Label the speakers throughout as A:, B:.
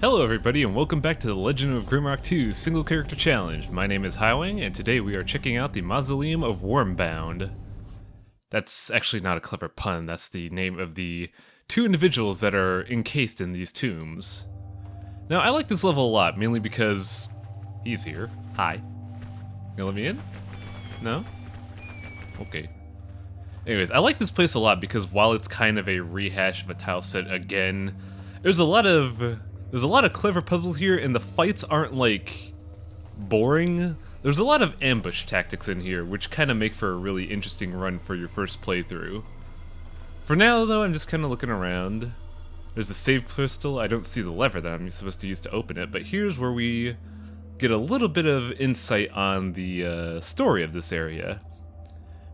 A: Hello everybody and welcome back to the Legend of Grimrock 2 Single Character Challenge. My name is Highwing and today we are checking out the Mausoleum of Wormbound. That's actually not a clever pun, that's the name of the two individuals that are encased in these tombs. Now I like this level a lot, mainly because he's here. Hi. You gonna let me in? No? Okay. Anyways, I like this place a lot because while it's kind of a rehash of a tile set again, there's a lot of clever puzzles here, and the fights aren't, like, boring. There's a lot of ambush tactics in here, which kind of make for a really interesting run for your first playthrough. For now, though, I'm just kind of looking around. There's a save crystal. I don't see the lever that I'm supposed to use to open it, but here's where we get a little bit of insight on the story of this area.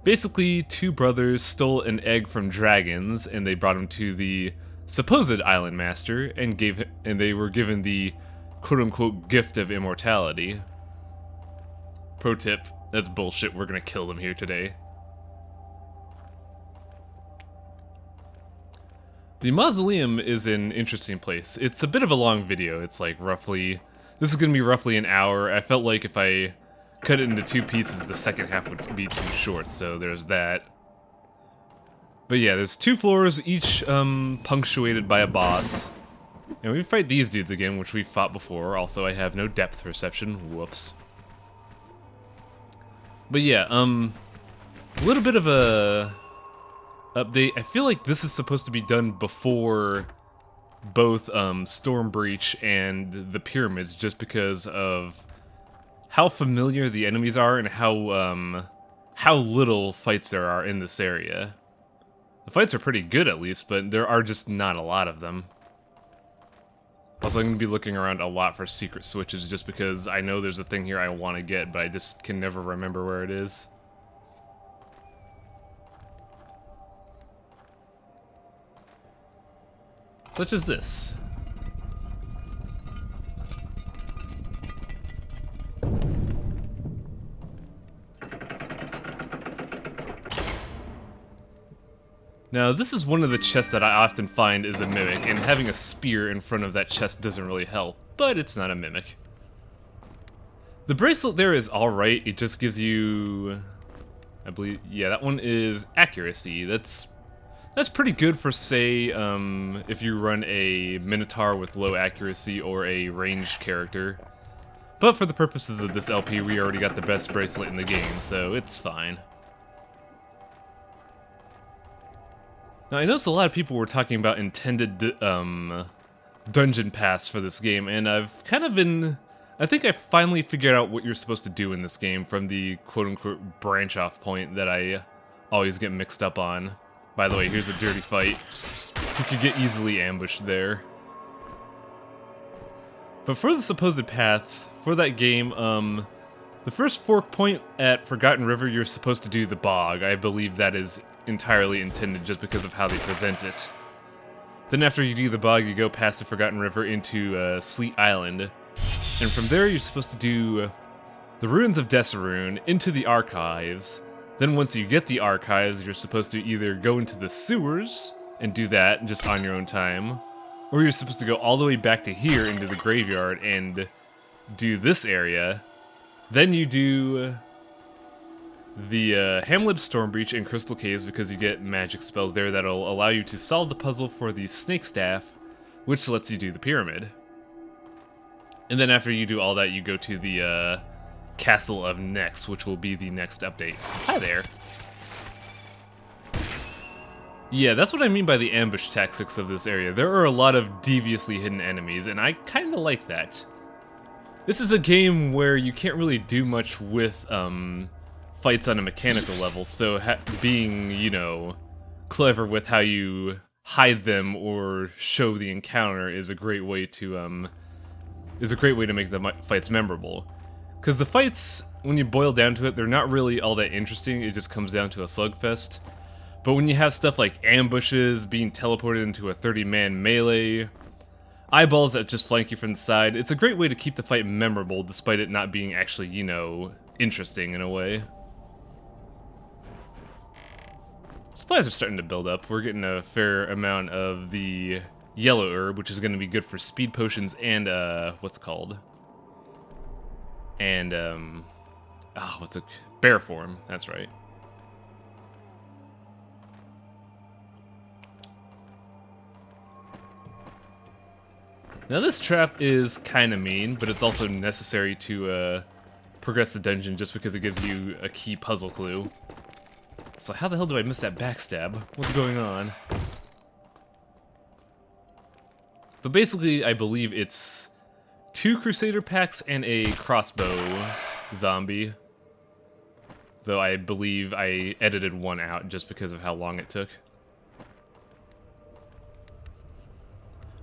A: Basically, two brothers stole an egg from dragons, and they brought them to the supposed island master and they were given the quote-unquote gift of immortality. Pro tip, that's bullshit, we're gonna kill them here today. The mausoleum is an interesting place. It's a bit of a long video. It's like this is gonna be roughly an hour. I felt like if I cut it into two pieces, the second half would be too short, so there's that. But yeah, there's two floors, each punctuated by a boss. And we fight these dudes again, which we've fought before. Also, I have no depth perception. Whoops. But yeah, a little bit of a update. I feel like this is supposed to be done before both Storm Breach and the pyramids, just because of how familiar the enemies are and how little fights there are in this area. The fights are pretty good at least, but there are just not a lot of them. Also, I'm going to be looking around a lot for secret switches just because I know there's a thing here I want to get, but I just can never remember where it is. Such as this. Now, this is one of the chests that I often find is a mimic, and having a spear in front of that chest doesn't really help, but it's not a mimic. The bracelet there is alright, it just gives you, I believe, yeah, that one is accuracy. That's pretty good for, say, if you run a Minotaur with low accuracy or a ranged character. But for the purposes of this LP, we already got the best bracelet in the game, so it's fine. Now, I noticed a lot of people were talking about intended dungeon paths for this game, and I've kind of been... I think I finally figured out what you're supposed to do in this game from the quote-unquote branch-off point that I always get mixed up on. By the way, here's a dirty fight. You could get easily ambushed there. But for the supposed path, for that game, the first fork point at Forgotten River, you're supposed to do the bog. I believe that is entirely intended just because of how they present it. Then after you do the bog, you go past the Forgotten River into Sleet Island. And from there, you're supposed to do the Ruins of Desarune into the Archives. Then once you get the Archives, you're supposed to either go into the sewers and do that just on your own time, or you're supposed to go all the way back to here into the graveyard and do this area. Then you do the Hamlet Stormbreach and Crystal Caves because you get magic spells there that'll allow you to solve the puzzle for the Snake Staff, which lets you do the pyramid. And then after you do all that, you go to the Castle of Nex, which will be the next update. Hi there. Yeah, that's what I mean by the ambush tactics of this area. There are a lot of deviously hidden enemies, and I kinda like that. This is a game where you can't really do much with, fights on a mechanical level, so being, you know, clever with how you hide them or show the encounter is a great way to make the fights memorable. Because the fights, when you boil down to it, they're not really all that interesting, it just comes down to a slugfest. But when you have stuff like ambushes, being teleported into a 30-man melee, eyeballs that just flank you from the side, it's a great way to keep the fight memorable despite it not being actually, you know, interesting in a way. Supplies are starting to build up. We're getting a fair amount of the yellow herb, which is going to be good for speed potions and, what's it called? And, what's it? Bear form, that's right. Now this trap is kind of mean, but it's also necessary to progress the dungeon just because it gives you a key puzzle clue. So how the hell do I miss that backstab? What's going on? But basically, I believe it's 2 Crusader packs and a crossbow zombie. Though I believe I edited one out just because of how long it took.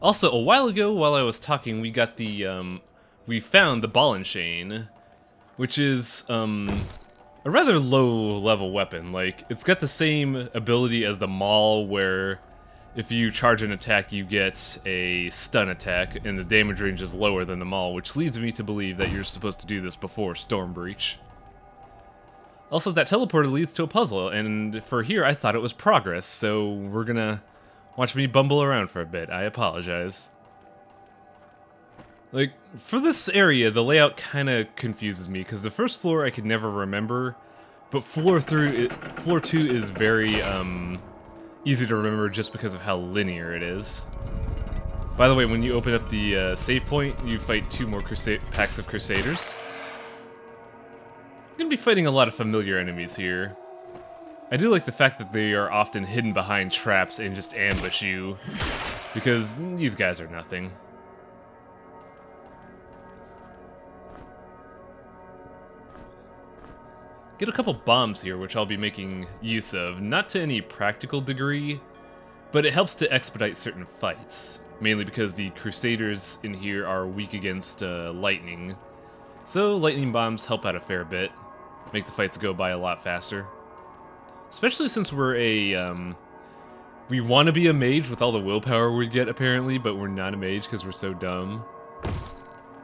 A: Also, a while ago, while I was talking, we got the, we found the ball and chain, which is, a rather low-level weapon. Like, it's got the same ability as the maul, where if you charge an attack, you get a stun attack, and the damage range is lower than the maul, which leads me to believe that you're supposed to do this before Storm Breach. Also, that teleporter leads to a puzzle, and for here, I thought it was progress, so we're gonna watch me bumble around for a bit. I apologize. Like, for this area, the layout kind of confuses me, because the first floor I could never remember, but floor 2 is very, easy to remember just because of how linear it is. By the way, when you open up the save point, you fight 2 more packs of Crusaders. I'm gonna be fighting a lot of familiar enemies here. I do like the fact that they are often hidden behind traps and just ambush you, because these guys are nothing. Get a couple bombs here, which I'll be making use of, not to any practical degree, but it helps to expedite certain fights, mainly because the Crusaders in here are weak against lightning. So lightning bombs help out a fair bit, make the fights go by a lot faster. Especially since we're a, we want to be a mage with all the willpower we get, apparently, but we're not a mage because we're so dumb.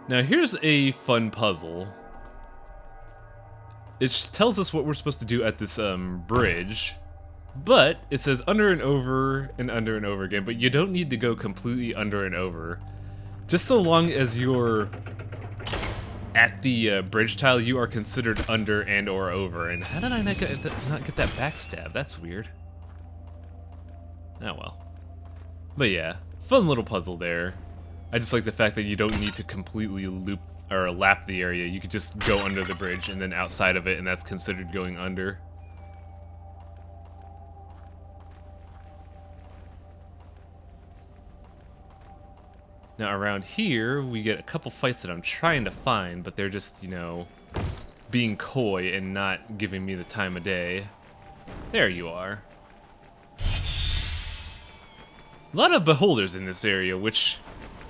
A: Now here's a fun puzzle. It tells us what we're supposed to do at this, bridge, but it says under and over and under and over again, but you don't need to go completely under and over. Just so long as you're at the bridge tile, you are considered under and or over. And how did I not get that backstab? That's weird. Oh well. But yeah, fun little puzzle there. I just like the fact that you don't need to completely loop or lap the area. You could just go under the bridge and then outside of it, and that's considered going under. Now around here, we get a couple fights that I'm trying to find, but they're just, you know, being coy and not giving me the time of day. There you are. A lot of beholders in this area, which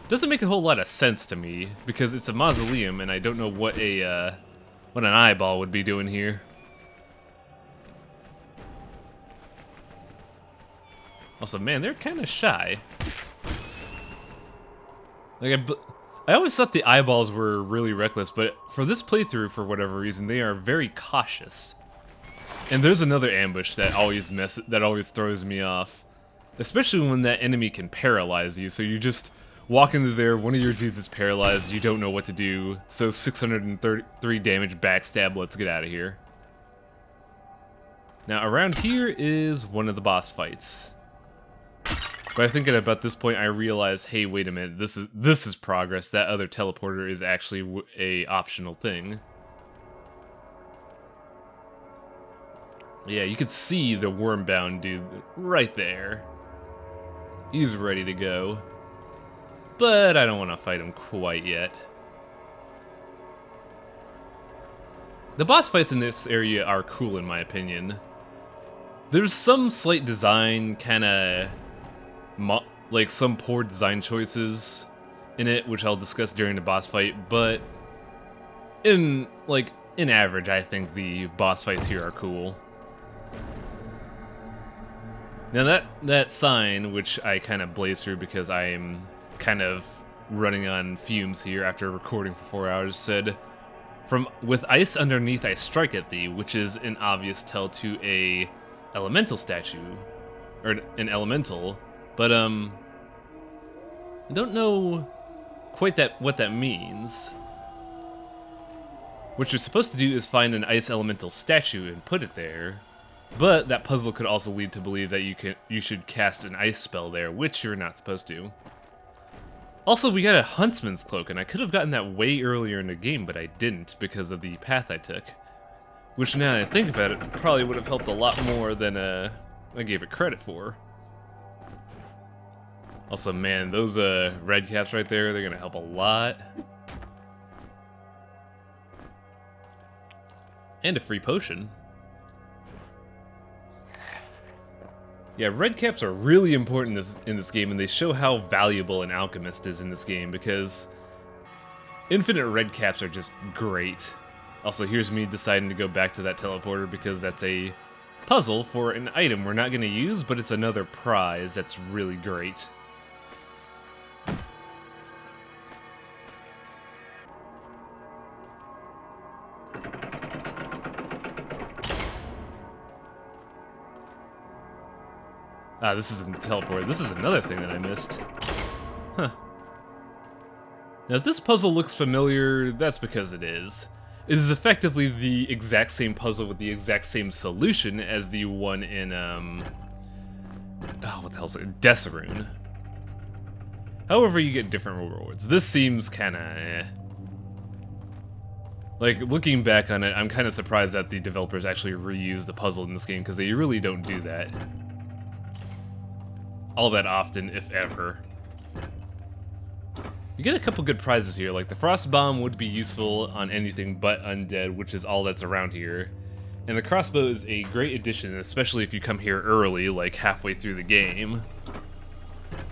A: doesn't make a whole lot of sense to me, because it's a mausoleum and I don't know what an eyeball would be doing here. Also, man, they're kind of shy. Like, I always thought the eyeballs were really reckless, but for this playthrough, for whatever reason, they are very cautious. And there's another ambush that always throws me off. Especially when that enemy can paralyze you, so you just walk into there, one of your dudes is paralyzed, you don't know what to do, so 633 damage backstab, let's get out of here. Now around here is one of the boss fights. But I think at about this point I realized, hey, wait a minute, this is progress. That other teleporter is actually a optional thing. Yeah, you could see the worm-bound dude right there. He's ready to go. But I don't want to fight him quite yet. The boss fights in this area are cool in my opinion. There's some slight design kinda like some poor design choices in it, which I'll discuss during the boss fight, but in average, I think the boss fights here are cool. Now that sign, which I kind of blaze through because I am kind of running on fumes here after recording for 4 hours, said, with ice underneath I strike at thee, which is an obvious tell to a elemental statue, or an elemental, but I don't know quite what that means. What you're supposed to do is find an ice elemental statue and put it there. But that puzzle could also lead to believe that you should cast an ice spell there, which you're not supposed to. Also, we got a huntsman's cloak, and I could have gotten that way earlier in the game, but I didn't because of the path I took. Which, now that I think about it, probably would have helped a lot more than I gave it credit for. Also, man, those red caps right there, they're gonna help a lot. And a free potion. Yeah, red caps are really important in this game, and they show how valuable an alchemist is in this game, because infinite red caps are just great. Also, here's me deciding to go back to that teleporter because that's a puzzle for an item we're not going to use, but it's another prize that's really great. Ah, this isn't a teleporter. This is another thing that I missed. Huh. Now, if this puzzle looks familiar, that's because it is. It is effectively the exact same puzzle with the exact same solution as the one in, oh, what the hell's it? Desarune. However, you get different rewards. This seems kinda eh. Like, looking back on it, I'm kinda surprised that the developers actually reused the puzzle in this game, because they really don't do that all that often, if ever. You get a couple good prizes here, like the Frost Bomb would be useful on anything but undead, which is all that's around here. And the crossbow is a great addition, especially if you come here early, like halfway through the game.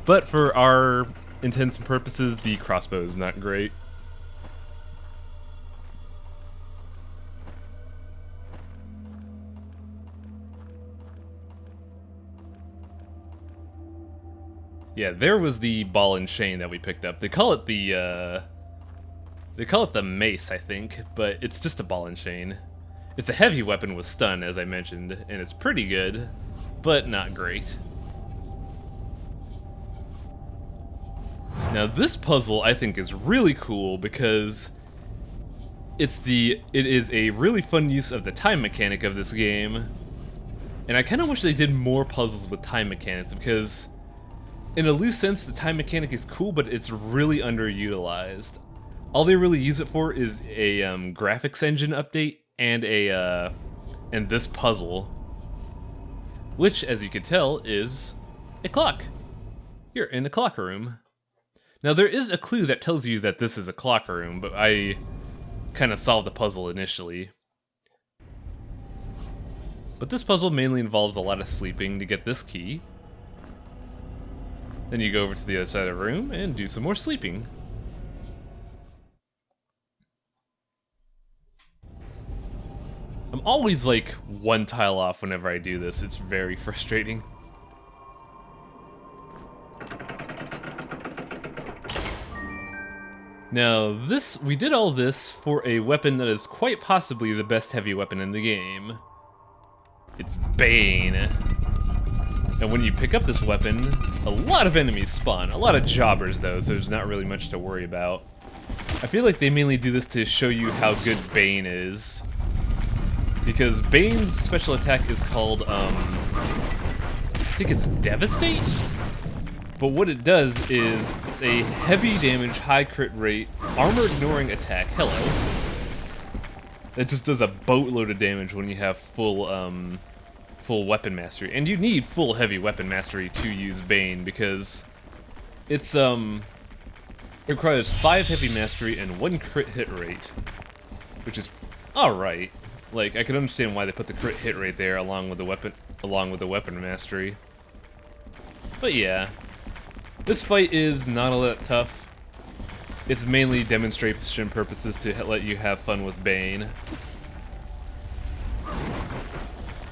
A: But for our intents and purposes, the crossbow is not great. Yeah, there was the ball and chain that we picked up. They call it the mace, I think, but it's just a ball and chain. It's a heavy weapon with stun, as I mentioned, and it's pretty good, but not great. Now, this puzzle I think is really cool because it is a really fun use of the time mechanic of this game, and I kind of wish they did more puzzles with time mechanics because, in a loose sense, the time mechanic is cool, but it's really underutilized. All they really use it for is a graphics engine update and and this puzzle, which, as you can tell, is a clock. You're in a clock room. Now, there is a clue that tells you that this is a clock room, but I kind of solved the puzzle initially. But this puzzle mainly involves a lot of sleeping to get this key. Then you go over to the other side of the room and do some more sleeping. I'm always like one tile off whenever I do this. It's very frustrating. Now, we did all this for a weapon that is quite possibly the best heavy weapon in the game. It's Bane. And when you pick up this weapon, a lot of enemies spawn. A lot of jobbers, though, so there's not really much to worry about. I feel like they mainly do this to show you how good Bane is. Because Bane's special attack is called, I think it's Devastate? But what it does is, it's a heavy damage, high crit rate, armor-ignoring attack. Hello. It just does a boatload of damage when you have full weapon mastery. And you need full heavy weapon mastery to use Bane, because it's, it requires 5 heavy mastery and 1 crit hit rate, which is alright. Like, I can understand why they put the crit hit rate there along with the weapon mastery. But yeah, this fight is not all that tough. It's mainly demonstration purposes to let you have fun with Bane.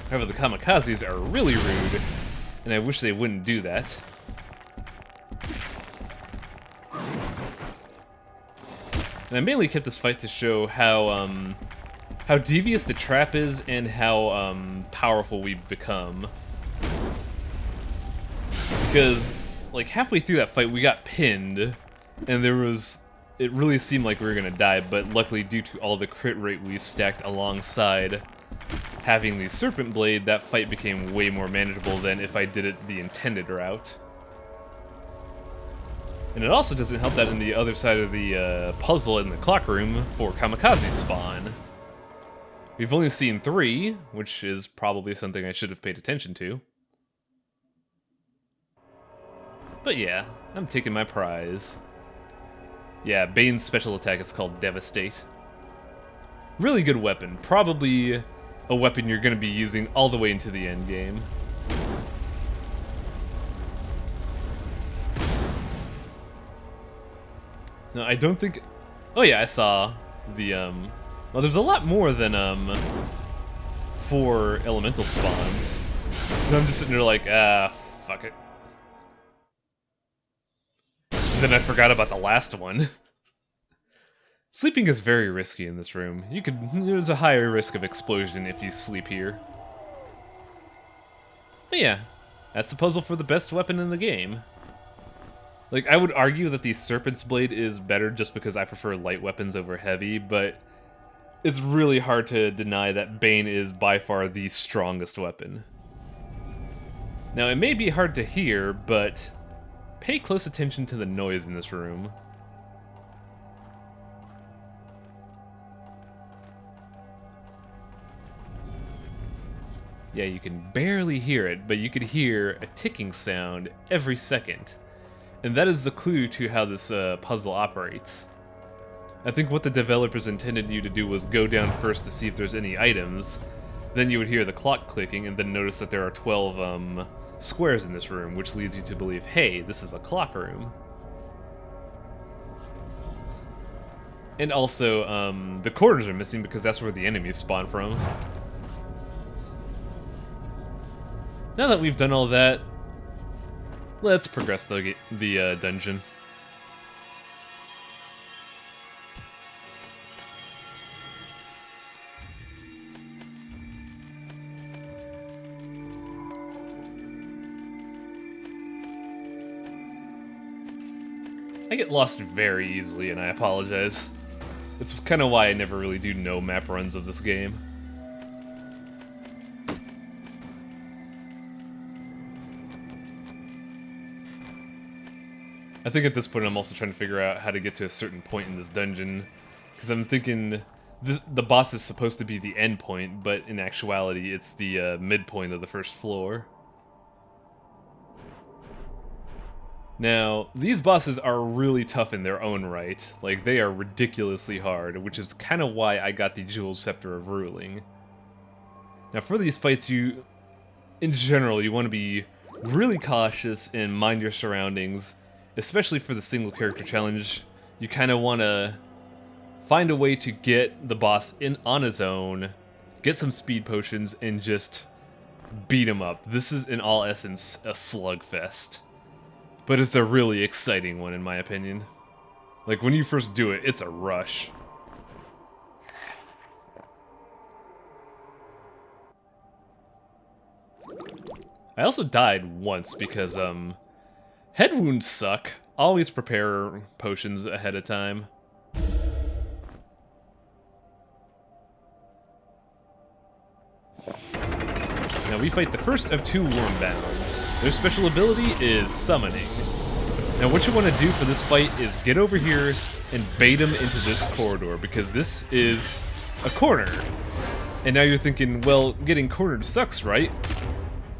A: However, the kamikazes are really rude, and I wish they wouldn't do that. And I mainly kept this fight to show how devious the trap is and how powerful we've become. Because, like halfway through that fight, we got pinned, and it really seemed like we were gonna die, but luckily due to all the crit rate we stacked alongside having the Serpent Blade, that fight became way more manageable than if I did it the intended route. And it also doesn't help that in the other side of the puzzle in the clock room for Kamikaze spawn. We've only seen 3, which is probably something I should have paid attention to. But yeah, I'm taking my prize. Yeah, Bane's special attack is called Devastate. Really good weapon. Probably a weapon you're going to be using all the way into the end game. No, I don't think... Oh yeah, I saw the, well, there's a lot more than, 4 elemental spawns. And I'm just sitting there like, fuck it. And then I forgot about the last one. Sleeping is very risky in this room. There's a higher risk of explosion if you sleep here. But yeah, that's the puzzle for the best weapon in the game. Like, I would argue that the Serpent's Blade is better just because I prefer light weapons over heavy, but it's really hard to deny that Bane is by far the strongest weapon. Now, it may be hard to hear, but pay close attention to the noise in this room. Yeah, you can barely hear it, but you could hear a ticking sound every second. And that is the clue to how this puzzle operates. I think what the developers intended you to do was go down first to see if there's any items, then you would hear the clock clicking and then notice that there are 12 squares in this room, which leads you to believe, hey, this is a clock room. And also, the corners are missing because that's where the enemies spawn from. Now that we've done all that, let's progress the dungeon. I get lost very easily, and I apologize. It's kind of why I never really do no map runs of this game. I think at this point I'm also trying to figure out how to get to a certain point in this dungeon, because I'm thinking the boss is supposed to be the end point, but in actuality it's the midpoint of the first floor. Now, these bosses are really tough in their own right. Like, they are ridiculously hard, which is kind of why I got the Jeweled Scepter of Ruling. Now, for these fights, in general, you want to be really cautious and mind your surroundings. Especially for the single character challenge, you kind of want to find a way to get the boss on his own, get some speed potions, and just beat him up. This is, in all essence, a slugfest. But it's a really exciting one, in my opinion. Like, when you first do it, it's a rush. I also died once because, head wounds suck. Always prepare potions ahead of time. Now we fight the first of 2 Wormbounds. Their special ability is Summoning. Now what you want to do for this fight is get over here and bait them into this corridor, because this is a corner. And now you're thinking, well, getting cornered sucks, right?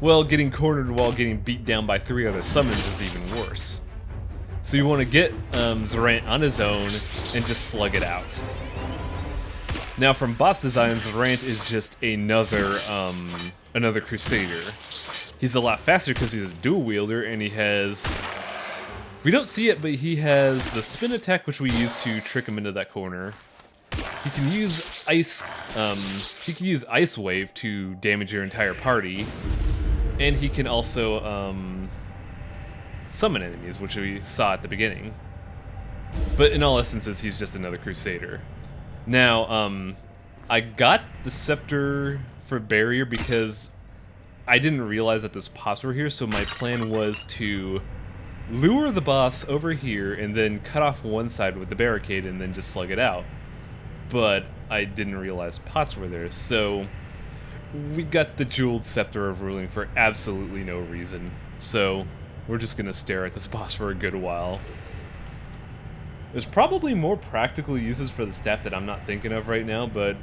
A: Well, getting cornered while getting beat down by 3 other summons is even worse. So you want to get Zorant on his own and just slug it out. Now from boss design, Zorant is just another Crusader. He's a lot faster because he's a dual wielder, and he has... We don't see it, but he has the spin attack, which we use to trick him into that corner. He can use ice. He can use Ice Wave to damage your entire party. And he can also summon enemies, which we saw at the beginning. But in all essences, he's just another Crusader. Now, I got the Scepter for Barrier because I didn't realize that those pots were here, so my plan was to lure the boss over here and then cut off one side with the barricade and then just slug it out. But I didn't realize pots were there, so we got the Jeweled Scepter of Ruling for absolutely no reason. So we're just gonna stare at this boss for a good while. There's probably more practical uses for the staff that I'm not thinking of right now, but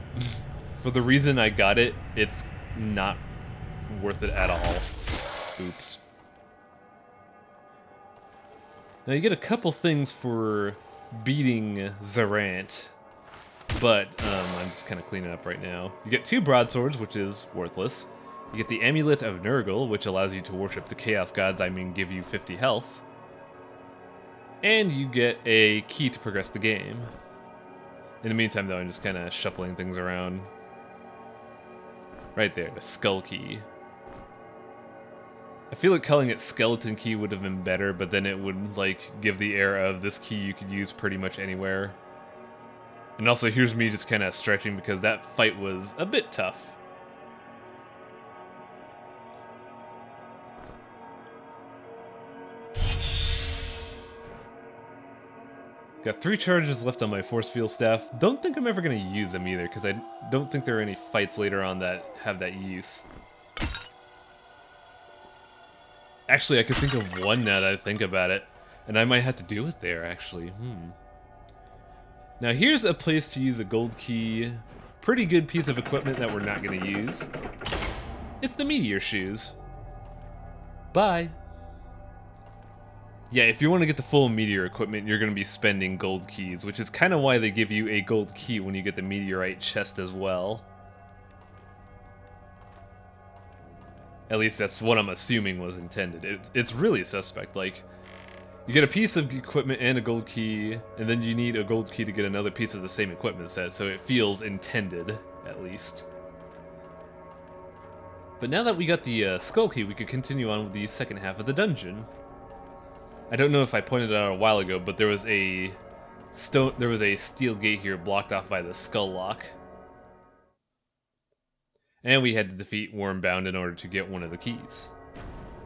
A: for the reason I got it, it's not worth it at all. Oops. Now you get a couple things for beating Zarant, but I'm just kind of cleaning up right now. You get 2 broadswords, which is worthless. You get the Amulet of Nurgle, which allows you to worship the Chaos Gods, I mean give you 50 health. And you get a key to progress the game. In the meantime, though, I'm just kind of shuffling things around. Right there, the Skull Key. I feel like calling it Skeleton Key would have been better, but then it would, like, give the air of this key you could use pretty much anywhere. And also, here's me just kind of stretching because that fight was a bit tough. Got 3 charges left on my Force Field Staff. Don't think I'm ever going to use them either, because I don't think there are any fights later on that have that use. Actually, I could think of one now that I think about it, and I might have to do it there, actually. Now here's a place to use a gold key. Pretty good piece of equipment that we're not going to use. It's the Meteor Shoes. Bye. Yeah, if you want to get the full Meteor equipment, you're going to be spending gold keys, which is kind of why they give you a gold key when you get the Meteorite chest as well. At least that's what I'm assuming was intended. It's really suspect. Like, you get a piece of equipment and a gold key, and then you need a gold key to get another piece of the same equipment set, so it feels intended, at least. But now that we got the skull key, we could continue on with the second half of the dungeon. I don't know if I pointed it out a while ago, but there was a steel gate here blocked off by the skull lock. And we had to defeat Wormbound in order to get one of the keys.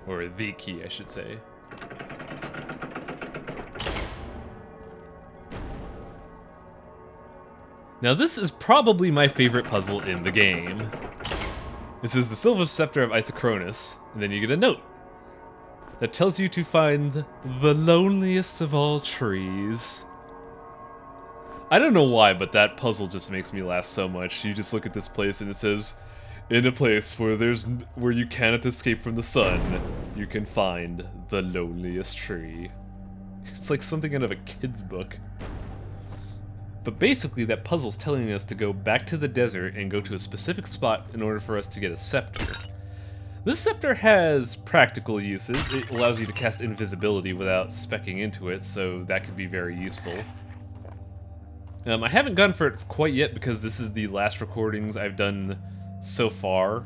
A: Or the key, I should say. Now this is probably my favorite puzzle in the game. This is the Silver Scepter of Isocronus, and then you get a note that tells you to find the loneliest of all trees. I don't know why, but that puzzle just makes me laugh so much. You just look at this place and it says, in a place where you cannot escape from the sun, you can find the loneliest tree. It's like something out of a kid's book. But basically, that puzzle's telling us to go back to the desert and go to a specific spot in order for us to get a scepter. This scepter has practical uses. It allows you to cast invisibility without specking into it, so that could be very useful. I haven't gone for it quite yet because this is the last recordings I've done so far.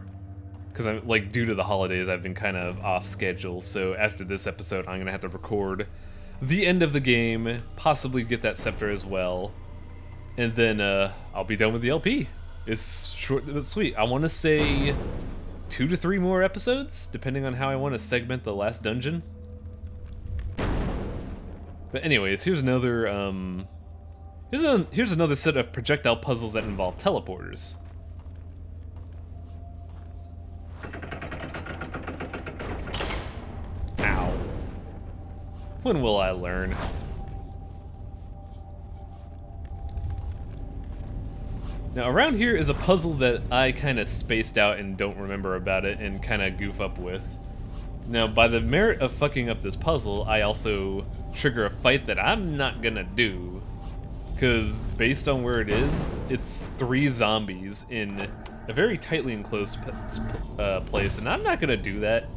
A: Because I'm like, due to the holidays, I've been kind of off schedule. So after this episode, I'm gonna have to record the end of the game, possibly get that scepter as well, and then I'll be done with the LP. It's short but sweet. I want to say 2 to 3 more episodes, depending on how I want to segment the last dungeon. But anyways, here's another here's another set of projectile puzzles that involve teleporters. Ow. When will I learn? Now around here is a puzzle that I kind of spaced out and don't remember about it and kind of goof up with. Now by the merit of fucking up this puzzle, I also trigger a fight that I'm not gonna do. Because based on where it is, it's 3 zombies in a very tightly enclosed place, and I'm not gonna do that.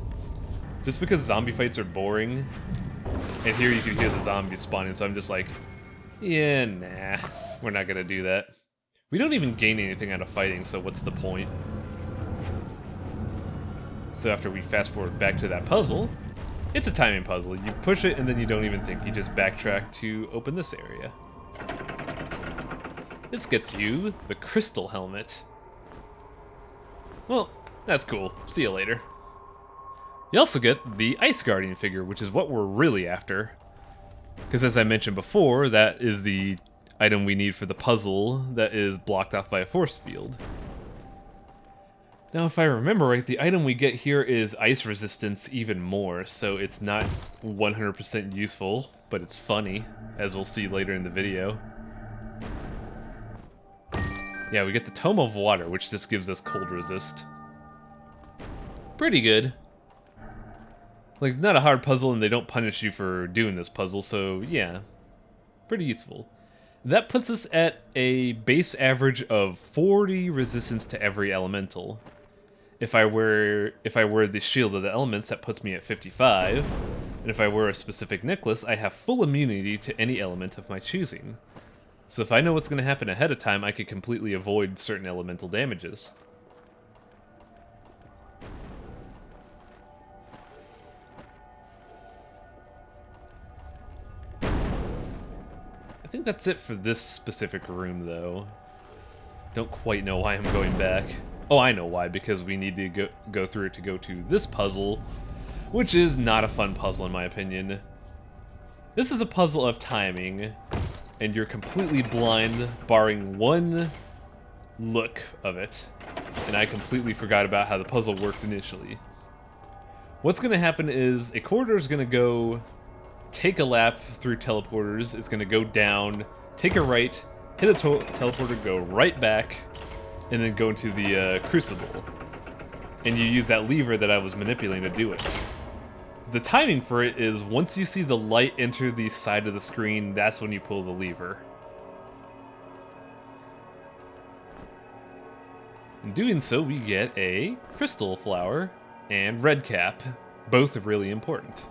A: Just because zombie fights are boring, and here you can hear the zombies spawning, so I'm just like, yeah, nah, we're not gonna do that. We don't even gain anything out of fighting, so what's the point? So after we fast forward back to that puzzle, it's a timing puzzle. You push it and then you don't even think, you just backtrack to open this area. This gets you the crystal helmet. Well, that's cool. See you later. You also get the Ice Guardian figure, which is what we're really after. Because as I mentioned before, that is the item we need for the puzzle that is blocked off by a force field. Now, if I remember right, the item we get here is ice resistance even more, so it's not 100% useful, but it's funny, as we'll see later in the video. Yeah, we get the Tome of Water, which just gives us cold resist. Pretty good. Like, not a hard puzzle, and they don't punish you for doing this puzzle, so yeah, pretty useful. That puts us at a base average of 40 resistance to every elemental. If I wear the Shield of the Elements, that puts me at 55, and if I wear a specific necklace, I have full immunity to any element of my choosing. So if I know what's going to happen ahead of time, I could completely avoid certain elemental damages. I think that's it for this specific room, though. Don't quite know why I'm going back. Oh, I know why, because we need to go through it to go to this puzzle, which is not a fun puzzle in my opinion. This is a puzzle of timing, and you're completely blind, barring one look of it. And I completely forgot about how the puzzle worked initially. What's going to happen is a corridor is going to go take a lap through teleporters. It's going to go down, take a right, hit a teleporter, go right back, and then go into the crucible. And you use that lever that I was manipulating to do it. The timing for it is once you see the light enter the side of the screen, that's when you pull the lever. In doing so, we get a crystal flower and red cap, both really important.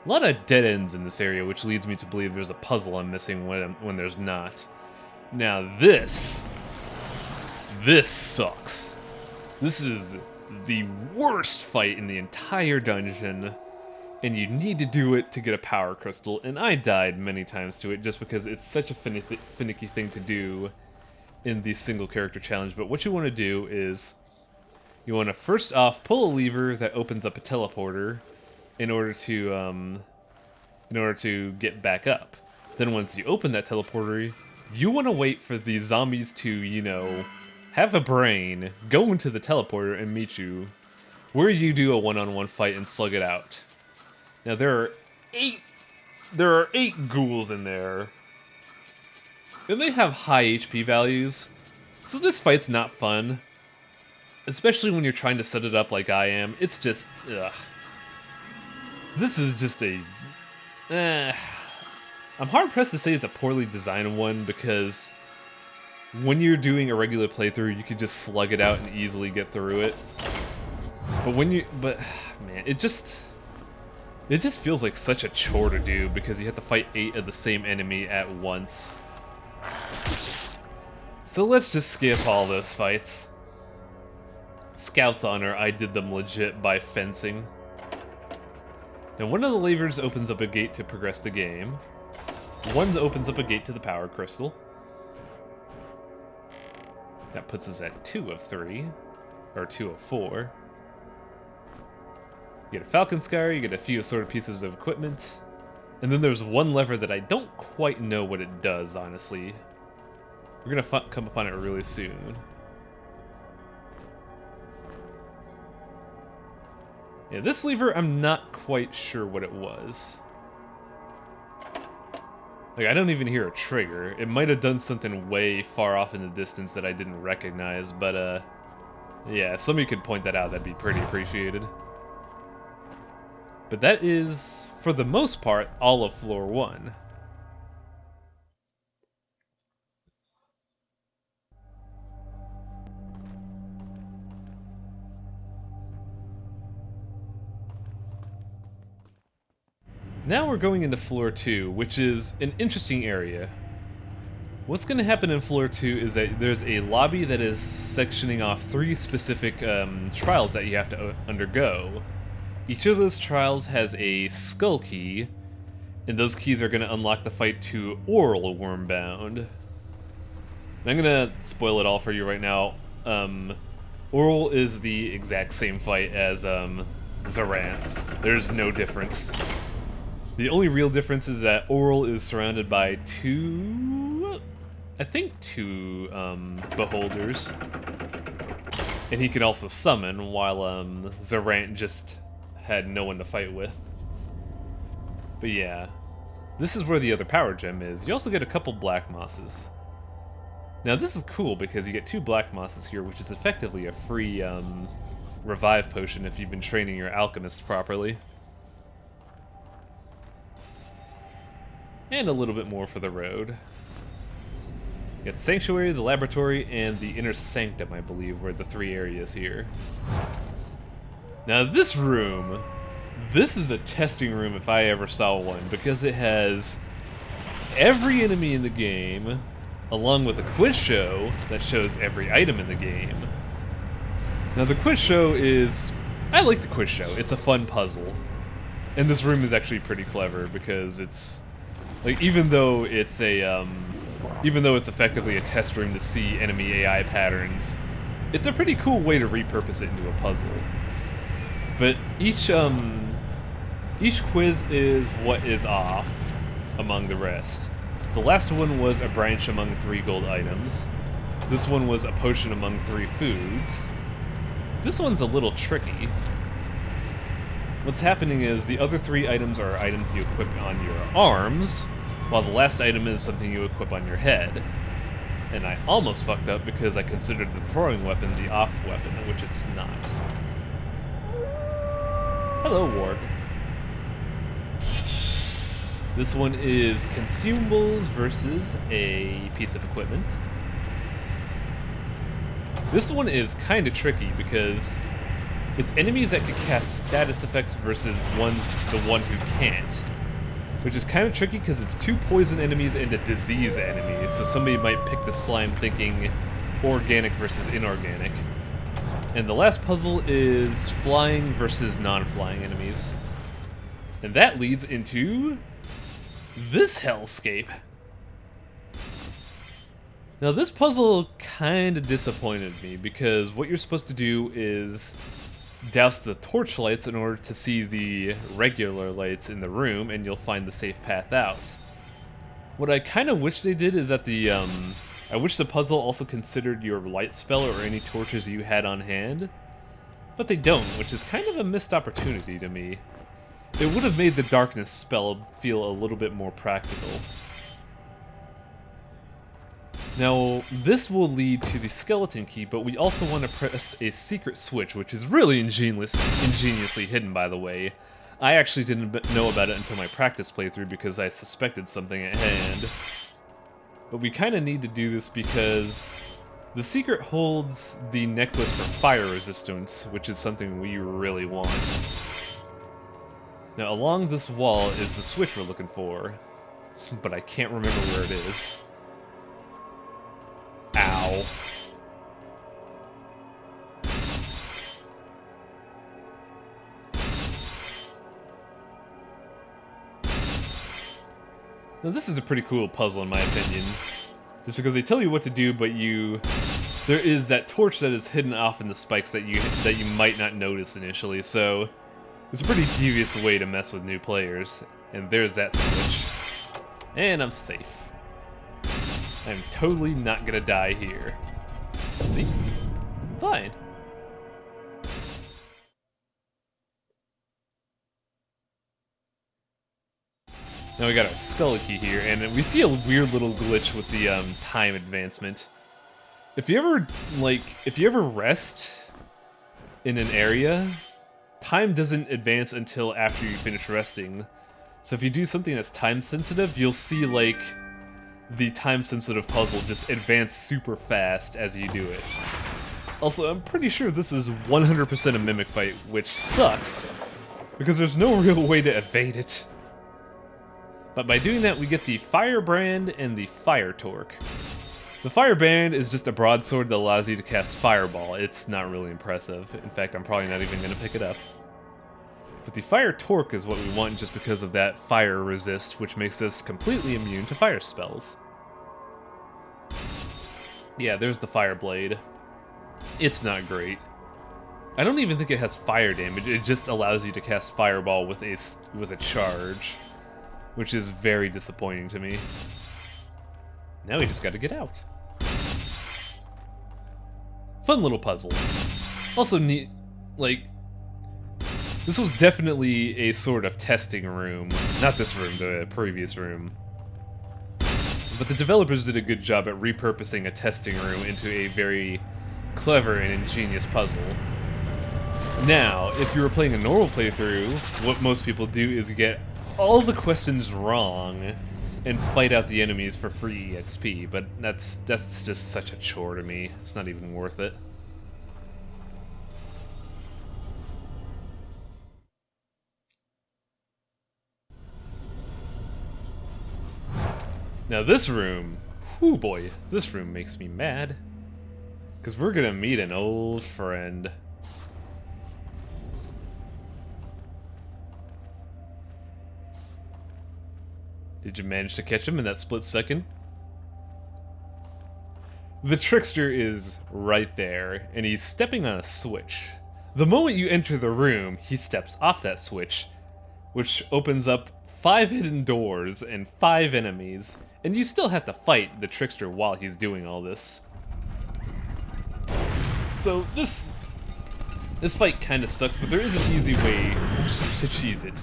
A: A lot of dead ends in this area, which leads me to believe there's a puzzle I'm missing when there's not. Now this sucks. This is the worst fight in the entire dungeon, and you need to do it to get a power crystal, and I died many times to it just because it's such a finicky thing to do in the single character challenge. But what you want to do is you want to first off pull a lever that opens up a teleporter in order to get back up. Then once you open that teleporter, you want to wait for the zombies to, you know, have a brain, go into the teleporter and meet you, where you do a one-on-one fight and slug it out. Now there are eight ghouls in there, and they have high HP values, so this fight's not fun, especially when you're trying to set it up like I am. It's just, ugh. This is just a... I'm hard-pressed to say it's a poorly designed one, because when you're doing a regular playthrough, you can just slug it out and easily get through it. But man, it just feels like such a chore to do, because you have to fight 8 of the same enemy at once. So let's just skip all those fights. Scout's honor, I did them legit by fencing. Now one of the levers opens up a gate to progress the game. One opens up a gate to the power crystal. That puts us at 2 of 3, or 2 of 4. You get a falcon scar, you get a few assorted pieces of equipment, and then there's one lever that I don't quite know what it does, honestly. We're gonna come upon it really soon. Yeah, this lever, I'm not quite sure what it was. Like, I don't even hear a trigger. It might have done something way far off in the distance that I didn't recognize, but, yeah, if somebody could point that out, that'd be pretty appreciated. But that is, for the most part, all of floor 1. Now we're going into floor 2, which is an interesting area. What's going to happen in floor 2 is that there's a lobby that is sectioning off 3 specific trials that you have to undergo. Each of those trials has a skull key, And those keys are going to unlock the fight to Oral Wormbound. And I'm going to spoil it all for you right now. Oral is the exact same fight as Zaranth. There's no difference. The only real difference is that Oral is surrounded by two beholders. And he can also summon, while Zaranth just had no one to fight with. But yeah, this is where the other power gem is. You also get a couple black mosses. Now this is cool because you get 2 black mosses here, which is effectively a free revive potion if you've been training your alchemist properly. And a little bit more for the road. You got the Sanctuary, the Laboratory, and the Inner Sanctum, I believe, were the 3 areas here. Now this room, this is a testing room if I ever saw one, because it has every enemy in the game, along with a quiz show that shows every item in the game. Now the quiz show is... I like the quiz show, it's a fun puzzle. And this room is actually pretty clever because it's... like, even though it's effectively a test room to see enemy AI patterns, it's a pretty cool way to repurpose it into a puzzle. But each quiz is what is off among the rest. The last one was a branch among 3 gold items. This one was a potion among 3 foods. This one's a little tricky. What's happening is the other 3 items are items you equip on your arms, while the last item is something you equip on your head. And I almost fucked up because I considered the throwing weapon the off weapon, which it's not. Hello, Warg. This one is consumables versus a piece of equipment. This one is kind of tricky because it's enemies that can cast status effects versus the one who can't. Which is kind of tricky because it's 2 poison enemies and a disease enemy, so somebody might pick the slime thinking organic versus inorganic. And the last puzzle is flying versus non-flying enemies. And that leads into this hellscape. Now this puzzle kind of disappointed me because what you're supposed to do is douse the torch lights in order to see the regular lights in the room, and you'll find the safe path out. What I kind of wish they did is that I wish the puzzle also considered your light spell or any torches you had on hand, but they don't, which is kind of a missed opportunity to me. It would have made the darkness spell feel a little bit more practical. Now, this will lead to the skeleton key, but we also want to press a secret switch, which is really ingeniously hidden, by the way. I actually didn't know about it until my practice playthrough because I suspected something at hand. But we kind of need to do this because the secret holds the necklace for fire resistance, which is something we really want. Now, along this wall is the switch we're looking for, but I can't remember where it is. Ow. Now this is a pretty cool puzzle in my opinion. Just because they tell you what to do, but there is that torch that is hidden off in the spikes that you might not notice initially, so it's a pretty devious way to mess with new players. And there's that switch. And I'm safe. I'm totally not gonna die here. See? I'm fine. Now we got our skull key here, and we see a weird little glitch with the time advancement. If you ever rest in an area, time doesn't advance until after you finish resting. So if you do something that's time sensitive, you'll see like the time-sensitive puzzle just advance super fast as you do it. Also, I'm pretty sure this is 100% a mimic fight, which sucks, because there's no real way to evade it. But by doing that, we get the Firebrand and the Fire Torque. The Firebrand is just a broadsword that allows you to cast Fireball. It's not really impressive. In fact, I'm probably not even going to pick it up. But the fire torque is what we want just because of that fire resist, which makes us completely immune to fire spells. Yeah, there's the fire blade. It's not great. I don't even think it has fire damage, it just allows you to cast fireball with a charge, which is very disappointing to me. Now we just gotta get out. Fun little puzzle. Also neat, like, this was definitely a sort of testing room. Not this room, the previous room. But the developers did a good job at repurposing a testing room into a very clever and ingenious puzzle. Now, if you were playing a normal playthrough, what most people do is get all the questions wrong and fight out the enemies for free EXP, but that's just such a chore to me. It's not even worth it. Now this room, whoo boy, this room makes me mad. Because we're gonna meet an old friend. Did you manage to catch him in that split second? The trickster is right there, and he's stepping on a switch. The moment you enter the room, he steps off that switch, which opens up 5 hidden doors and 5 enemies, and you still have to fight the trickster while he's doing all this. So this fight kind of sucks, but there is an easy way to cheese it.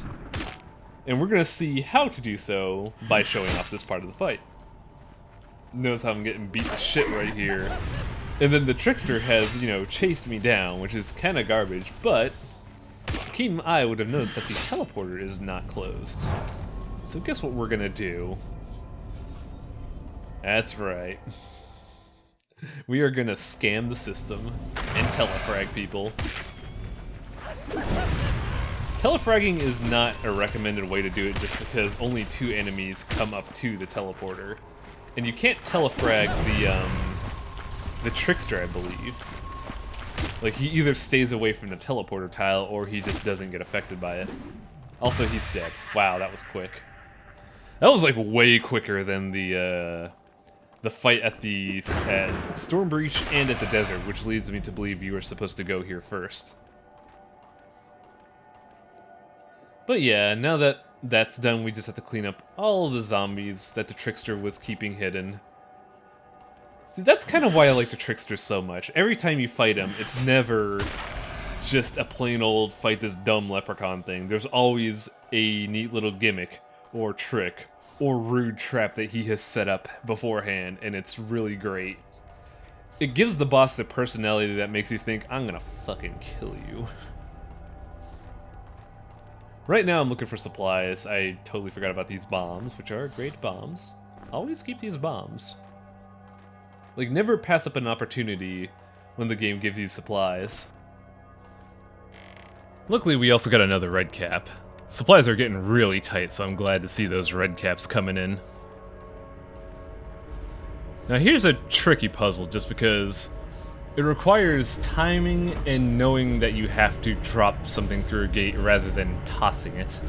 A: And we're gonna see how to do so by showing off this part of the fight. Notice how I'm getting beat to shit right here. And then the trickster has, you know, chased me down, which is kind of garbage, but a keen eye would have noticed that the teleporter is not closed. So guess what we're gonna do? That's right. We are gonna scam the system and telefrag people. Telefragging is not a recommended way to do it just because only 2 enemies come up to the teleporter. And you can't telefrag the trickster, I believe. Like, he either stays away from the teleporter tile or he just doesn't get affected by it. Also, he's dead. Wow, that was quick. That was like way quicker than the fight at Storm Breach and at the desert, which leads me to believe you were supposed to go here first. But yeah, now that that's done, we just have to clean up all of the zombies that the trickster was keeping hidden. See, that's kind of why I like the trickster so much. Every time you fight him, it's never just a plain old fight this dumb leprechaun thing. There's always a neat little gimmick, or trick, or rude trap that he has set up beforehand, and it's really great. It gives the boss the personality that makes you think, I'm gonna fucking kill you. Right now I'm looking for supplies. I totally forgot about these bombs, which are great bombs. Always keep these bombs. Like, never pass up an opportunity when the game gives you supplies. Luckily, we also got another red cap. Supplies are getting really tight, so I'm glad to see those red caps coming in. Now here's a tricky puzzle, just because it requires timing and knowing that you have to drop something through a gate rather than tossing it.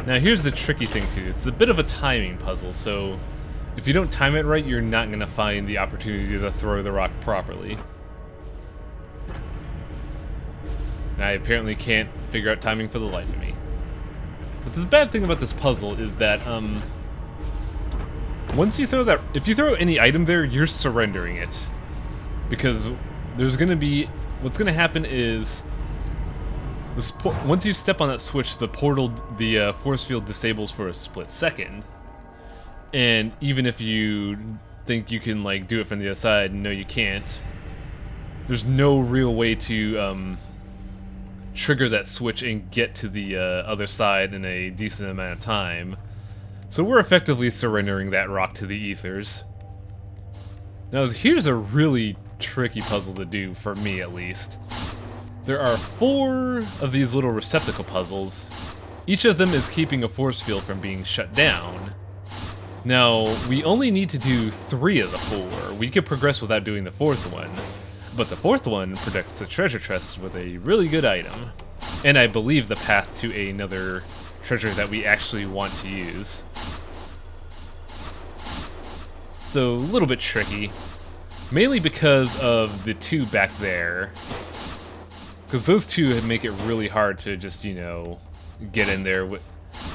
A: Now here's the tricky thing too, it's a bit of a timing puzzle, so if you don't time it right, you're not going to find the opportunity to throw the rock properly. And I apparently can't figure out timing for the life of me. But the bad thing about this puzzle is that, once you throw that, if you throw any item there, you're surrendering it. Because there's gonna be, what's gonna happen is, once you step on that switch, the force field disables for a split second. And even if you think you can, like, do it from the other side, no you can't. There's no real way to, trigger that switch and get to the other side in a decent amount of time. So we're effectively surrendering that rock to the ethers. Now here's a really tricky puzzle to do, for me at least. There are 4 of these little receptacle puzzles. Each of them is keeping a force field from being shut down. Now, we only need to do 3 of the 4. We could progress without doing the 4th one. But the fourth one protects the treasure chest with a really good item. And I believe the path to another treasure that we actually want to use. So, a little bit tricky. Mainly because of the two back there. Because those two make it really hard to just, you know, get in there.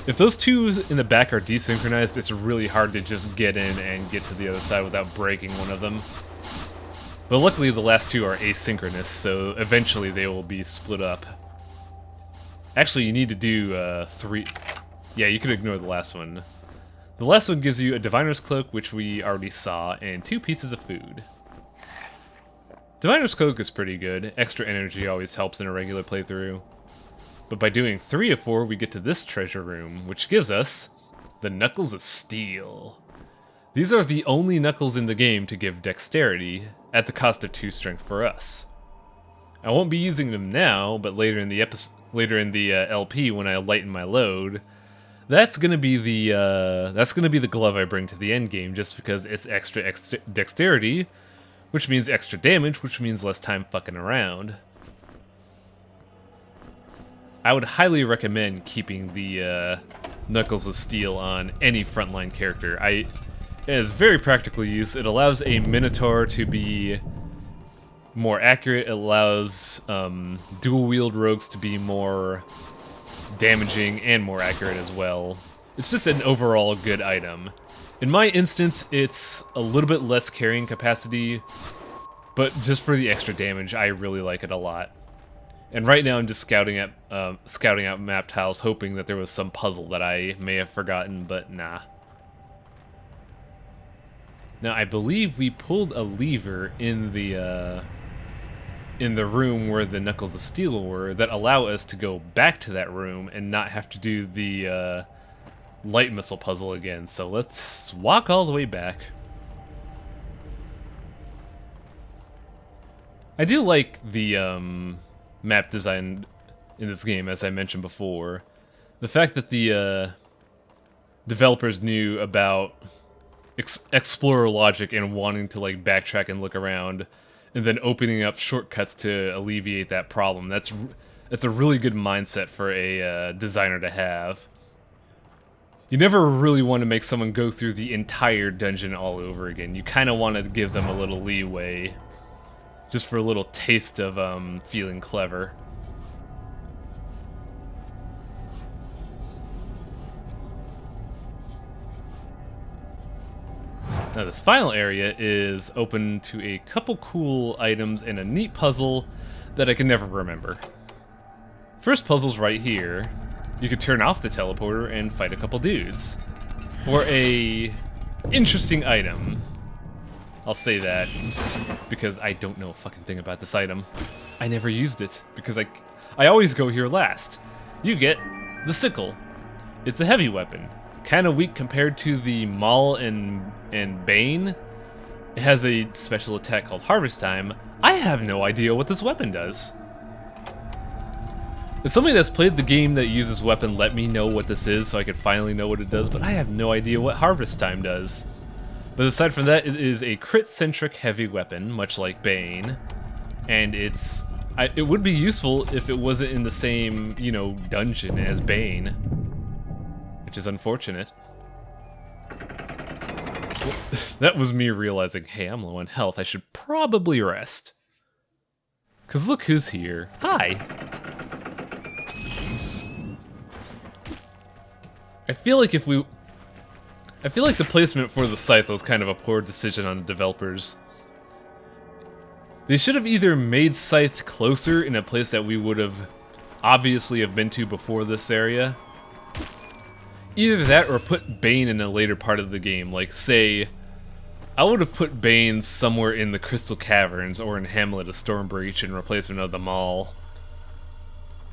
A: If those two in the back are desynchronized, it's really hard to just get in and get to the other side without breaking one of them. But luckily the last two are asynchronous, so eventually they will be split up. Actually, you need to do 3... Yeah, you could ignore the last one. The last one gives you a Diviner's Cloak, which we already saw, and 2 pieces of food. Diviner's Cloak is pretty good. Extra energy always helps in a regular playthrough. But by doing 3 of 4, we get to this treasure room, which gives us the Knuckles of Steel. These are the only knuckles in the game to give dexterity, at the cost of 2 strength for us. I won't be using them now, but later in the LP when I lighten my load, that's gonna be the glove I bring to the end game, just because it's extra dexterity, which means extra damage, which means less time fucking around. I would highly recommend keeping the Knuckles of Steel on any frontline character. It has very practical use. It allows a Minotaur to be more accurate. It allows dual-wield rogues to be more damaging and more accurate as well. It's just an overall good item. In my instance, it's a little bit less carrying capacity, but just for the extra damage, I really like it a lot. And right now I'm just scouting out map tiles, hoping that there was some puzzle that I may have forgotten, but nah. Now I believe we pulled a lever in the room where the Knuckles of Steel were that allow us to go back to that room and not have to do the light missile puzzle again. So let's walk all the way back. I do like the map design in this game, as I mentioned before. The fact that the developers knew about explorer logic and wanting to like backtrack and look around, and then opening up shortcuts to alleviate that problem. That's a really good mindset for a designer to have. You never really want to make someone go through the entire dungeon all over again. You kind of want to give them a little leeway, just for a little taste of feeling clever. Now this final area is open to a couple cool items and a neat puzzle that I can never remember. First puzzle's right here. You could turn off the teleporter and fight a couple dudes for a interesting item. I'll say that because I don't know a fucking thing about this item. I never used it because I always go here last. You get the sickle. It's a heavy weapon, kind of weak compared to the Maul and Bane. It has a special attack called Harvest Time. I have no idea what this weapon does. If somebody that's played the game that uses weapon, let me know what this is so I could finally know what it does, but I have no idea what Harvest Time does. But aside from that, it is a crit-centric heavy weapon, much like Bane, and it would be useful if it wasn't in the same, you know, dungeon as Bane, which is unfortunate. That was me realizing, hey, I'm low on health, I should probably rest. 'Cause look who's here. Hi! I feel like the placement for the scythe was kind of a poor decision on the developers. They should have either made Scythe closer in a place that we would have obviously have been to before this area. Either that or put Bane in a later part of the game. Like, say, I would have put Bane somewhere in the Crystal Caverns or in Hamlet of Stormbreach in replacement of the Maul.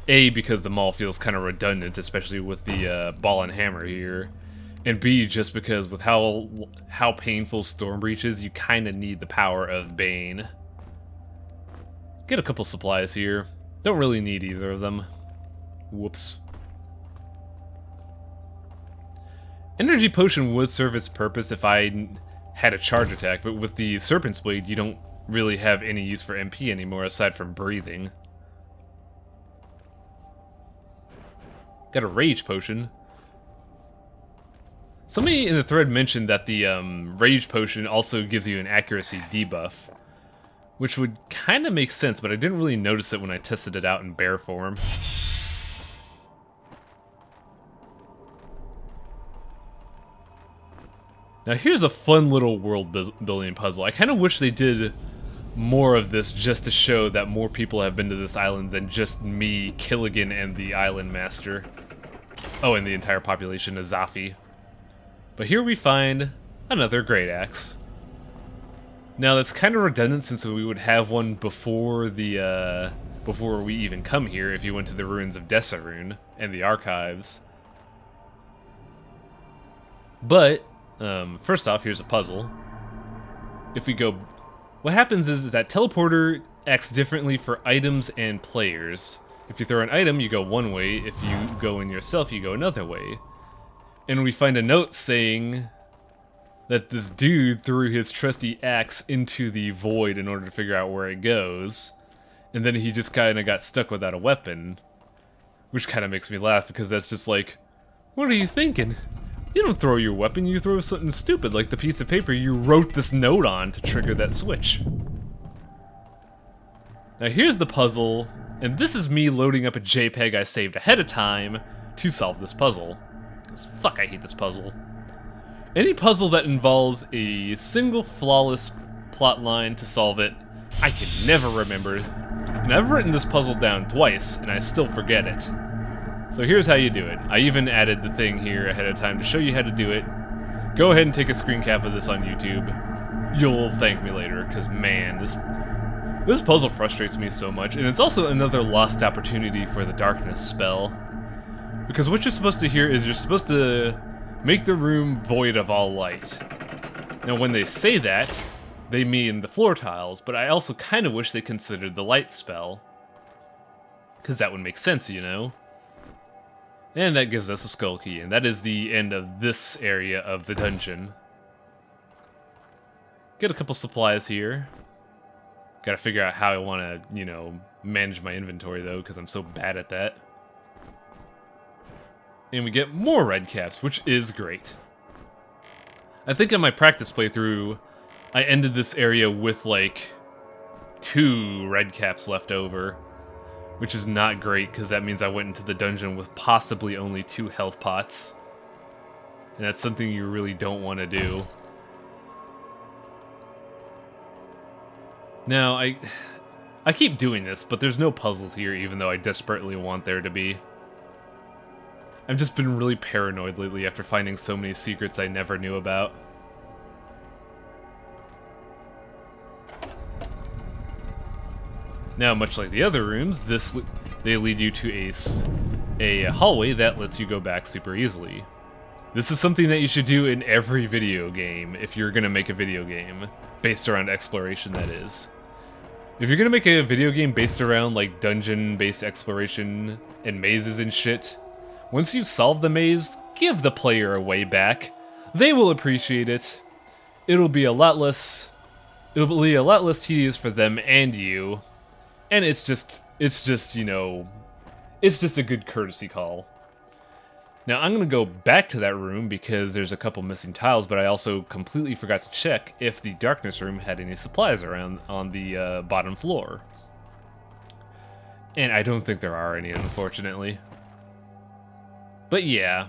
A: A, because the Maul feels kind of redundant, especially with the ball and hammer here. And B, just because with how painful Stormbreach is, you kind of need the power of Bane. Get a couple supplies here. Don't really need either of them. Whoops. Energy Potion would serve its purpose if I had a charge attack, but with the Serpent's Blade, you don't really have any use for MP anymore aside from breathing. Got a rage potion. Somebody in the thread mentioned that the rage potion also gives you an accuracy debuff, which would kind of make sense, but I didn't really notice it when I tested it out in bear form. Now here's a fun little world building puzzle. I kind of wish they did more of this just to show that more people have been to this island than just me, Killigan, and the island master. Oh, and the entire population of Zafi. But here we find another great axe. Now that's kind of redundant since we would have one before the before we even come here if you went to the ruins of Desarune and the archives. But first off, here's a puzzle. If we go, what happens is that teleporter acts differently for items and players. If you throw an item, you go one way. If you go in yourself, you go another way. And we find a note saying that this dude threw his trusty axe into the void in order to figure out where it goes. And then he just kind of got stuck without a weapon. Which kind of makes me laugh because that's just like, what are you thinking? You don't throw your weapon, you throw something stupid like the piece of paper you wrote this note on to trigger that switch. Now here's the puzzle, and this is me loading up a JPEG I saved ahead of time to solve this puzzle. Because fuck, I hate this puzzle. Any puzzle that involves a single flawless plot line to solve it, I can never remember. And I've written this puzzle down twice, and I still forget it. So here's how you do it. I even added the thing here ahead of time to show you how to do it. Go ahead and take a screen cap of this on YouTube. You'll thank me later, because man, this puzzle frustrates me so much. And it's also another lost opportunity for the darkness spell. Because what you're supposed to hear is you're supposed to make the room void of all light. Now when they say that, they mean the floor tiles, but I also kind of wish they considered the light spell. Because that would make sense, you know? And that gives us a skull key, and that is the end of this area of the dungeon. Get a couple supplies here. Gotta figure out how I want to, you know, manage my inventory though, because I'm so bad at that. And we get more red caps, which is great. I think on my practice playthrough, I ended this area with like 2 red caps left over. Which is not great, because that means I went into the dungeon with possibly only 2 health pots. And that's something you really don't want to do. Now, I keep doing this, but there's no puzzles here, even though I desperately want there to be. I've just been really paranoid lately after finding so many secrets I never knew about. Now, much like the other rooms, they lead you to a hallway that lets you go back super easily. This is something that you should do in every video game if you're gonna make a video game, based around exploration, that is. If you're gonna make a video game based around like dungeon-based exploration and mazes and shit, once you've solved the maze, give the player a way back. They will appreciate it. It'll be a lot less tedious for them and you. And it's just, you know, it's just a good courtesy call. Now, I'm going to go back to that room because there's a couple missing tiles, but I also completely forgot to check if the darkness room had any supplies around on the bottom floor. And I don't think there are any, unfortunately. But yeah.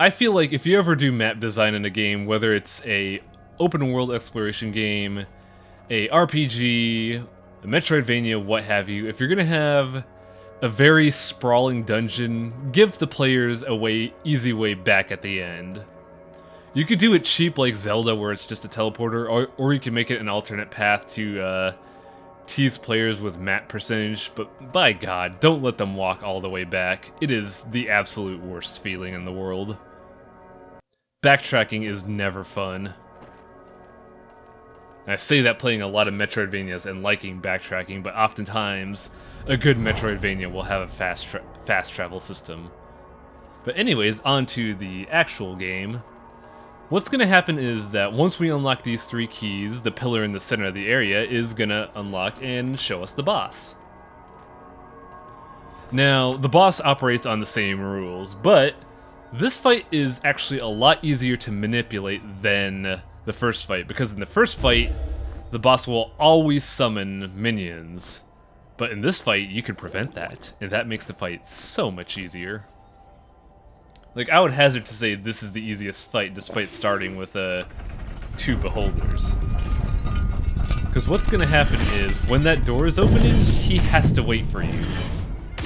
A: I feel like if you ever do map design in a game, whether it's a open world exploration game, a RPG, a Metroidvania, what have you, if you're gonna have a very sprawling dungeon, give the players a easy way back at the end. You could do it cheap like Zelda where it's just a teleporter, or you can make it an alternate path to tease players with map percentage, but by God, don't let them walk all the way back. It is the absolute worst feeling in the world. Backtracking is never fun. I say that playing a lot of Metroidvanias and liking backtracking, but oftentimes a good Metroidvania will have a fast travel system. But anyways, on to the actual game. What's going to happen is that once we unlock these 3 keys, the pillar in the center of the area is going to unlock and show us the boss. Now, the boss operates on the same rules, but this fight is actually a lot easier to manipulate than the first fight, because in the first fight, the boss will always summon minions. But in this fight, you can prevent that, and that makes the fight so much easier. Like, I would hazard to say this is the easiest fight, despite starting with 2 beholders. Because what's going to happen is, when that door is opening, he has to wait for you.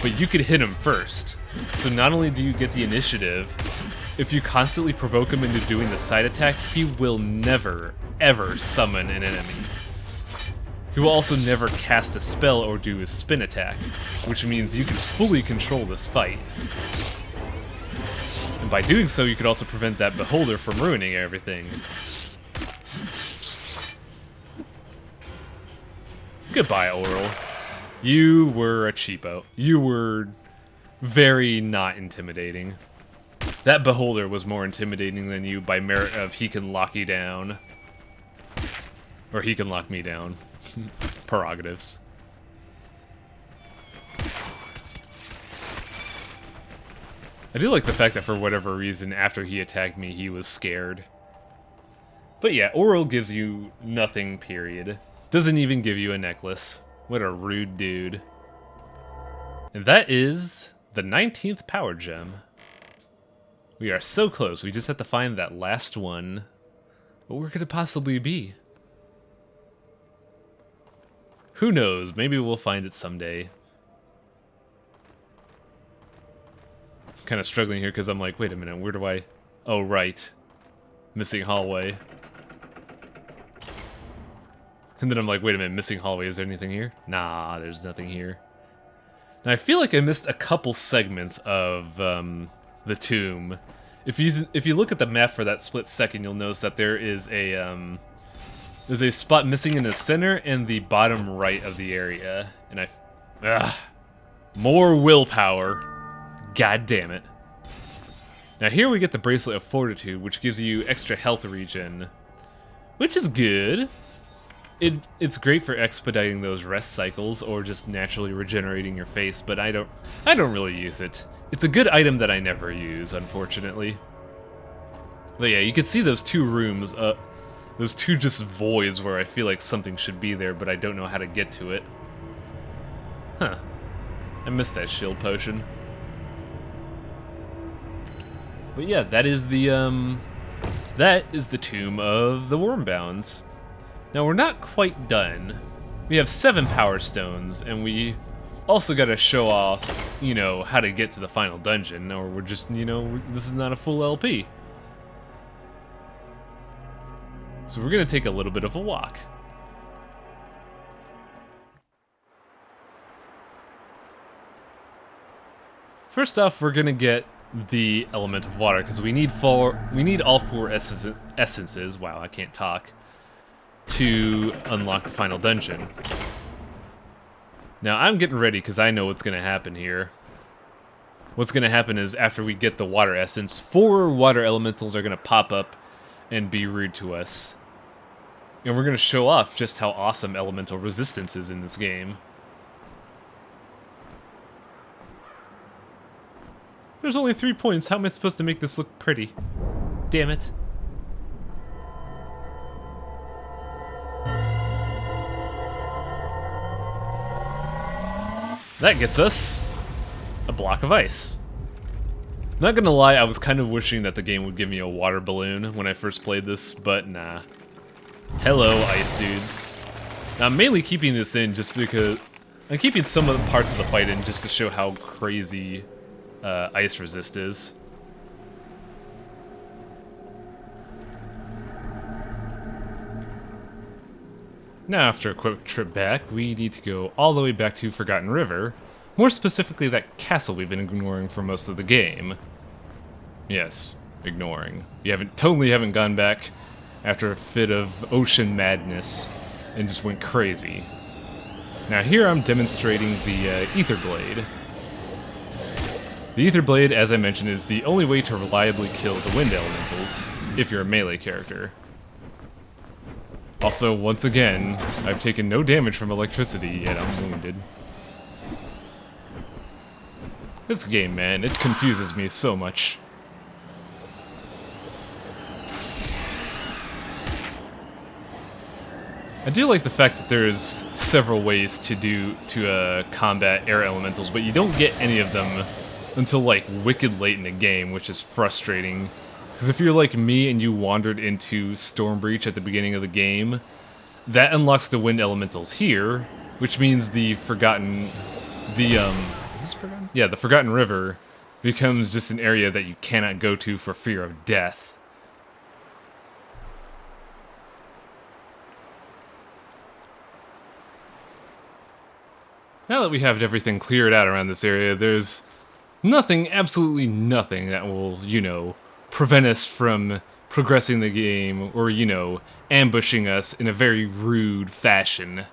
A: But you could hit him first. So not only do you get the initiative, if you constantly provoke him into doing the side attack, he will never, ever summon an enemy. He will also never cast a spell or do his spin attack, which means you can fully control this fight. And by doing so, you could also prevent that beholder from ruining everything. Goodbye, Oral. You were a cheapo. You were very not intimidating. That beholder was more intimidating than you by merit of he can lock you down. Or he can lock me down. Prerogatives. I do like the fact that for whatever reason, after he attacked me, he was scared. But yeah, Oral gives you nothing, period. Doesn't even give you a necklace. What a rude dude. And that is the 19th power gem. We are so close, we just have to find that last one. But where could it possibly be? Who knows, maybe we'll find it someday. I'm kind of struggling here because I'm like, wait a minute, where do I... Oh, right. Missing hallway. And then I'm like, wait a minute, missing hallway, is there anything here? Nah, there's nothing here. Now, I feel like I missed a couple segments of the tomb. If you look at the map for that split second, you'll notice that there is a there's a spot missing in the center and the bottom right of the area. And more willpower. God damn it. Now here we get the Bracelet of Fortitude, which gives you extra health regen, which is good. It's great for expediting those rest cycles or just naturally regenerating your face, but I don't really use it. It's a good item that I never use, unfortunately. But yeah, you can see those 2 rooms, those 2 just voids where I feel like something should be there, but I don't know how to get to it. Huh. I missed that shield potion. But yeah, that is the tomb of the Wormbounds. Now we're not quite done. We have 7 power stones, and we also gotta show off, you know, how to get to the final dungeon, or we're just, you know, this is not a full LP. So we're gonna take a little bit of a walk. First off, we're gonna get the element of water, because we need all 4 essences. Wow, I can't talk. To unlock the final dungeon. Now I'm getting ready because I know what's going to happen here. What's going to happen is after we get the water essence, 4 water elementals are going to pop up and be rude to us. And we're going to show off just how awesome elemental resistance is in this game. There's only 3 points. How am I supposed to make this look pretty? Damn it. That gets us a block of ice. Not gonna lie, I was kind of wishing that the game would give me a water balloon when I first played this, but nah. Hello, ice dudes. Now, I'm mainly keeping this in just because... I'm keeping some of the parts of the fight in just to show how crazy ice resist is. Now, after a quick trip back, we need to go all the way back to Forgotten River. More specifically, that castle we've been ignoring for most of the game. Yes, ignoring. You totally haven't gone back after a fit of ocean madness and just went crazy. Now here I'm demonstrating the Ether Blade. The Ether Blade, as I mentioned, is the only way to reliably kill the wind elementals. if you're a melee character. Also, once again, I've taken no damage from electricity, yet I'm wounded. This game, man, it confuses me so much. I do like the fact that there's several ways to combat air elementals, but you don't get any of them until like wicked late in the game, which is frustrating. Because if you're like me and you wandered into Stormbreach at the beginning of the game, that unlocks the wind elementals here, which means the Forgotten... is this Forgotten? Yeah, the Forgotten River becomes just an area that you cannot go to for fear of death. Now that we have everything cleared out around this area, there's nothing, absolutely nothing that will, you know, prevent us from progressing the game or, you know, ambushing us in a very rude fashion.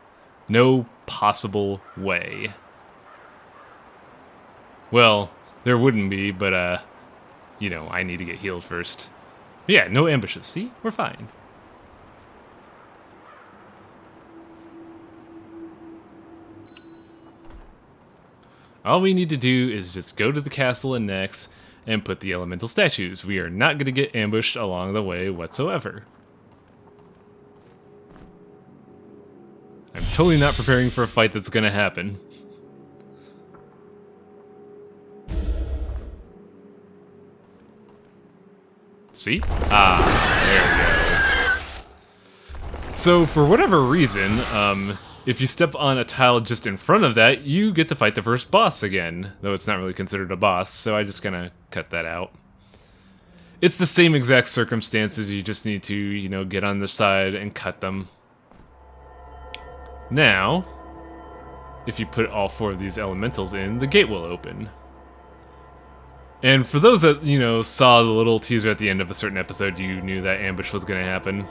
A: No possible way. Well, there wouldn't be, but, you know, I need to get healed first. But yeah, no ambushes. See? We're fine. All we need to do is just go to the castle and next and put the elemental statues. We are not going to get ambushed along the way whatsoever. I'm totally not preparing for a fight that's going to happen. See? Ah, there we go. So, for whatever reason, if you step on a tile just in front of that, you get to fight the first boss again. Though it's not really considered a boss, so I just kinda cut that out. It's the same exact circumstances, you just need to, you know, get on the side and cut them. Now, if you put all 4 of these elementals in, the gate will open. And for those that, you know, saw the little teaser at the end of a certain episode, you knew that ambush was gonna happen.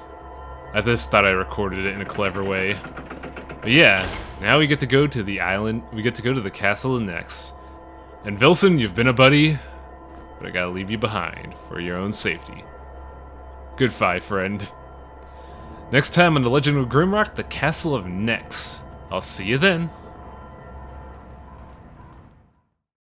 A: I just thought I recorded it in a clever way. But yeah, now we get to go to the island, we get to go to the castle next. And Vilson, you've been a buddy, but I gotta leave you behind for your own safety. Goodbye, friend. Next time on The Legend of Grimrock, the Castle of Nex. I'll see you then.